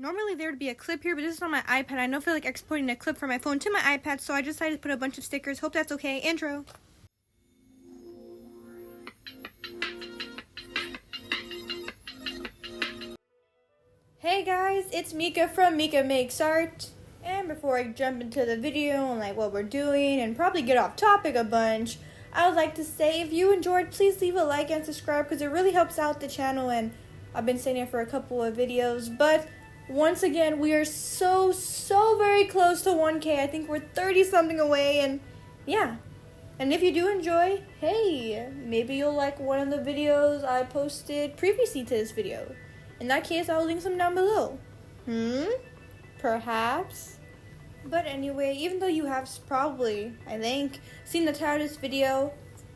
Normally there would be a clip here, but this is on my iPad. I don't feel like exporting a clip from my phone to my iPad, so I decided to put a bunch of stickers. Hope that's okay. Intro. Hey guys, it's Mika from Mika Makes Art. And before I jump into the video and what we're doing and probably get off topic a bunch, I would like to say if you enjoyed, please leave a like and subscribe because it really helps out the channel, and I've been saying it for a couple of videos, but once again, we are so very close to 1K. I think we're 30 something away, and yeah. And if you do enjoy, hey, maybe you'll like one of the videos I posted previously to this video. In that case, I'll link them down below. Perhaps? But anyway, even though you have probably, I think, seen the title of this video,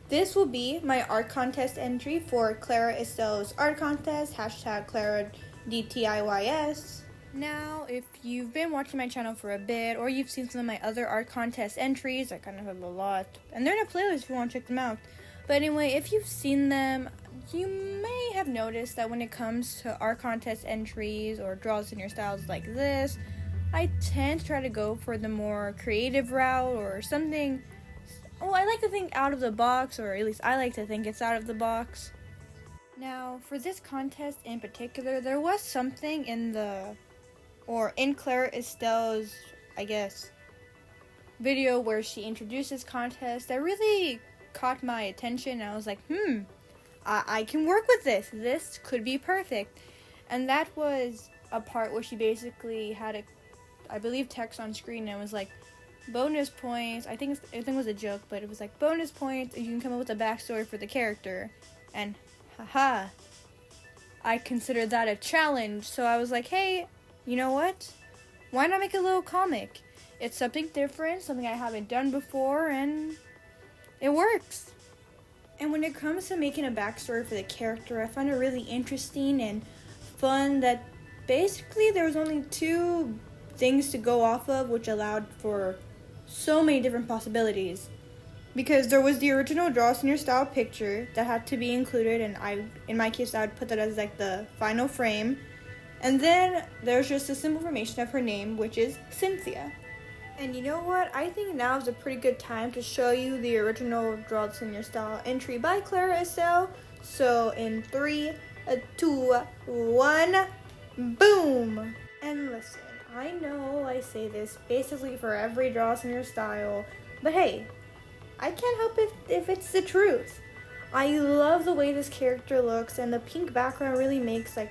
this will be my art contest entry for Clara Estelle's art contest, hashtag Clara DTIYS. Now, if you've been watching my channel for a bit, or you've seen some of my other art contest entries, I kind of have a lot, and they're in a playlist if you want to check them out. But anyway, if you've seen them, you may have noticed that when it comes to art contest entries or draws in your styles like this, I tend to try to go for the more creative route or something. Oh, I like to think out of the box, or at least I like to think it's out of the box. Now, for this contest in particular, there was something in Clara Estelle's, I guess, video where she introduced this contest that really caught my attention. I was like, I can work with this. This could be perfect. And that was a part where she basically had I believe, text on screen, and it was like, bonus points. I think it was a joke, but it was like, bonus points, and you can come up with a backstory for the character. And haha, I considered that a challenge. So I was like, hey, you know what? Why not make a little comic? It's something different, something I haven't done before, and it works. And when it comes to making a backstory for the character, I find it really interesting and fun that basically there was only two things to go off of, which allowed for so many different possibilities. Because there was the original Draw Us in Your Style picture that had to be included, and in my case, I would put that as the final frame. And then there's just a simple formation of her name, which is Cynthia. And you know what? I think now is a pretty good time to show you the original Draw Us in Your Style entry by Clara Estelle. So in 3, 2, 1, boom! And listen, I know I say this basically for every Draw Us in Your Style, but hey, I can't help it if it's the truth. I love the way this character looks, and the pink background really makes I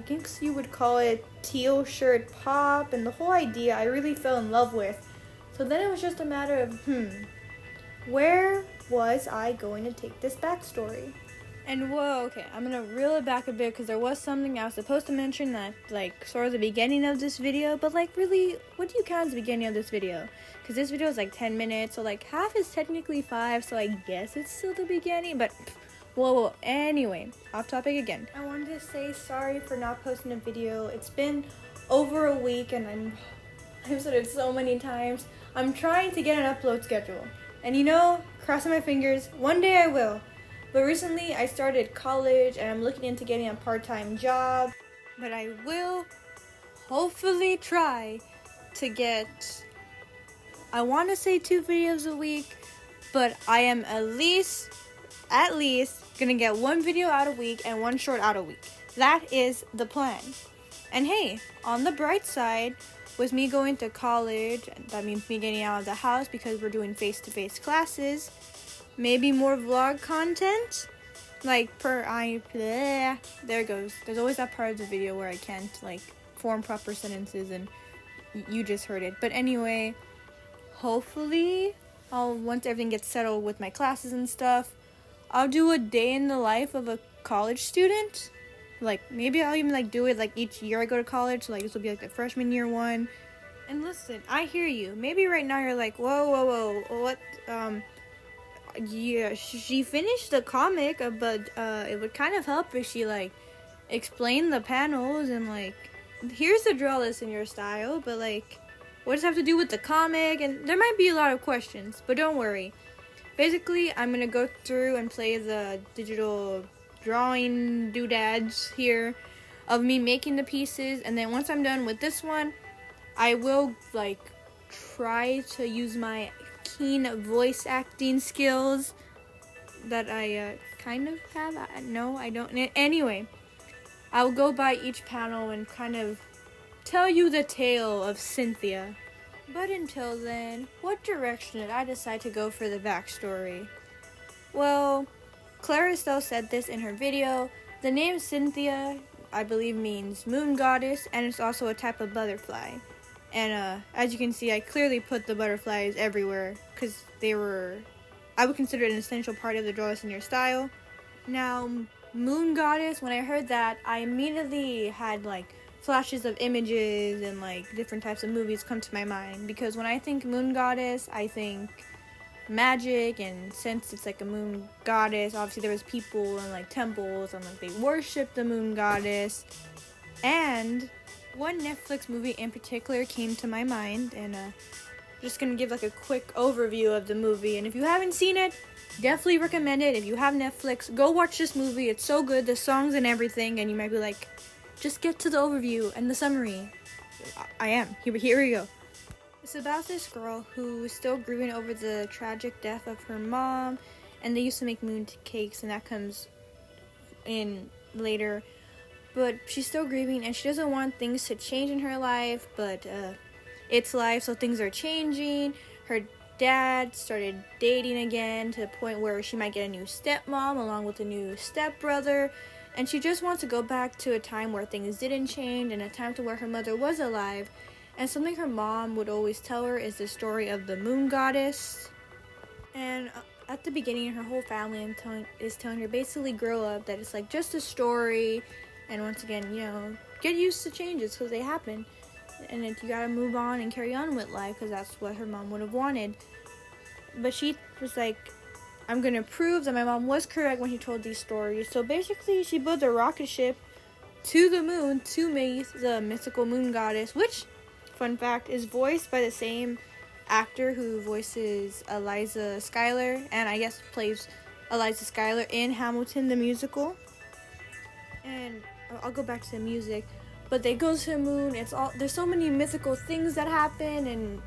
guess you would call it teal shirt pop, and the whole idea I really fell in love with. So then it was just a matter of, where was I going to take this backstory? And whoa, okay, I'm gonna reel it back a bit because there was something I was supposed to mention at sort of the beginning of this video, but really, what do you count as the beginning of this video? Because this video is 10 minutes, so half is technically 5, so I guess it's still the beginning, but whoa, anyway, off topic again. I wanted to say sorry for not posting a video. It's been over a week, and I've said it so many times. I'm trying to get an upload schedule, and crossing my fingers, one day I will. But recently I started college, and I'm looking into getting a part-time job. But I will hopefully try to get, I want to say 2 videos a week, but I am at least gonna get 1 video out a week and 1 short out a week. That is the plan. And hey, on the bright side, with me going to college, that means me getting out of the house because we're doing face-to-face classes, maybe more vlog content, there it goes. There's always that part of the video where I can't form proper sentences, and you just heard it. But anyway, hopefully once everything gets settled with my classes and stuff, I'll do a day in the life of a college student. Maybe I'll even do it each year I go to college, so this will be the freshman year one. And listen, I hear you. Maybe right now you're whoa, what, yeah, she finished the comic, but it would kind of help if she explained the panels and here's the Draw This in Your Style, but what does it have to do with the comic? And there might be a lot of questions, but don't worry. Basically, I'm gonna go through and play the digital drawing doodads here of me making the pieces, and then once I'm done with this one, I will like try to use my keen voice acting skills that I kind of have. No, I don't. Anyway, I'll go by each panel and kind of tell you the tale of Cynthia. But until then, what direction did I decide to go for the backstory? Well, Clara Estelle said this in her video. The name Cynthia, I believe, means moon goddess, and it's also a type of butterfly. And as you can see, I clearly put the butterflies everywhere because I would consider it an essential part of the Draw This in Your style. Now, moon goddess, when I heard that, I immediately had like flashes of images and like different types of movies come to my mind, because when I think moon goddess, I think magic, and since it's like a moon goddess, obviously there was people and like temples and like they worship the moon goddess. And one Netflix movie in particular came to my mind, and just gonna give like a quick overview of the movie. And if you haven't seen it, definitely recommend it. If you have Netflix, go watch this movie. It's so good, the songs and everything. And you might be like, just get to the overview and the summary. I am. Here we go. It's about this girl who is still grieving over the tragic death of her mom, and they used to make moon cakes, and that comes in later. But she's still grieving, and she doesn't want things to change in her life, but it's life, so things are changing. Her dad started dating again to the point where she might get a new stepmom along with a new stepbrother, and she just wants to go back to a time where things didn't change and a time to where her mother was alive. And something her mom would always tell her is the story of the moon goddess. And at the beginning, her whole family is telling her basically grow up, that it's like just a story. And once again, you know, get used to changes because they happen. And you gotta move on and carry on with life, because that's what her mom would have wanted. But she was like, I'm gonna prove that my mom was correct when she told these stories. So basically, she built a rocket ship to the moon to meet the mythical moon goddess, which, fun fact, is voiced by the same actor who voices Eliza Schuyler, and I guess plays Eliza Schuyler in Hamilton the musical. And I'll go back to the music, but they go to the moon. There's so many mythical things that happen, and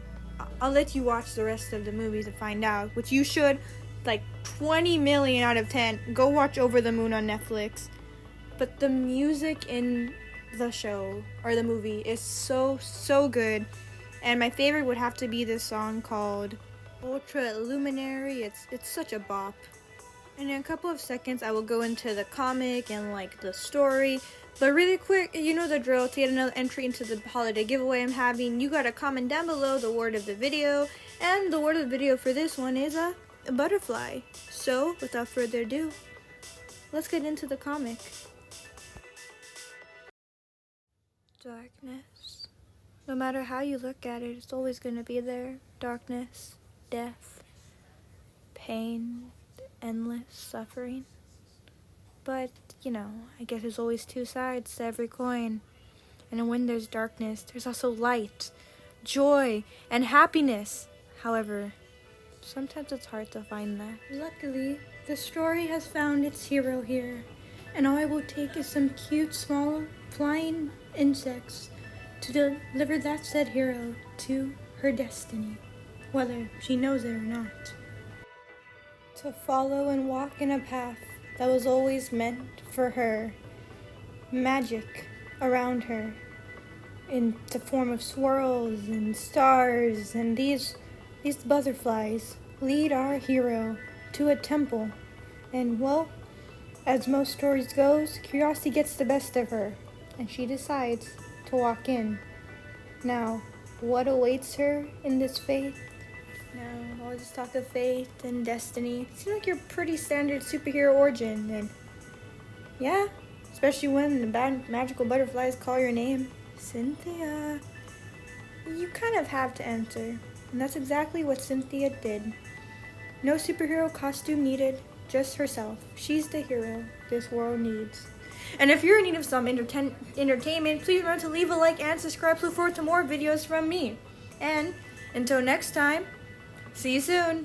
I'll let you watch the rest of the movie to find out, which you should. Like 20 million out of 10. Go watch Over the Moon on Netflix. But the music in the show or the movie is so good, and my favorite would have to be this song called Ultra Luminary. It's such a bop. And in a couple of seconds I will go into the comic and like the story, but really quick, you know the drill. To get another entry into the holiday giveaway I'm having, you gotta comment down below the word of the video, and the word of the video for this one is a butterfly. So without further ado, let's get into the comic. Darkness. No matter how you look at it, it's always going to be there. Darkness, death, pain, endless suffering. But, you know, I guess there's always two sides to every coin. And when there's darkness, there's also light, joy, and happiness. However, sometimes it's hard to find that. Luckily, the story has found its hero here. And all I will take is some cute, small, flying insects to deliver that said hero to her destiny, whether she knows it or not. To follow and walk in a path that was always meant for her. Magic around her in the form of swirls and stars, and these butterflies lead our hero to a temple. And well, as most stories goes, curiosity gets the best of her, and she decides to walk in. Now, what awaits her in this fate? Now, all this talk of fate and destiny, it seems like your pretty standard superhero origin, and yeah, especially when the bad magical butterflies call your name, Cynthia. You kind of have to answer, and that's exactly what Cynthia did. No superhero costume needed, just herself. She's the hero this world needs. And if you're in need of some entertainment, please remember to leave a like and subscribe. Look forward to more videos from me. And until next time, see you soon.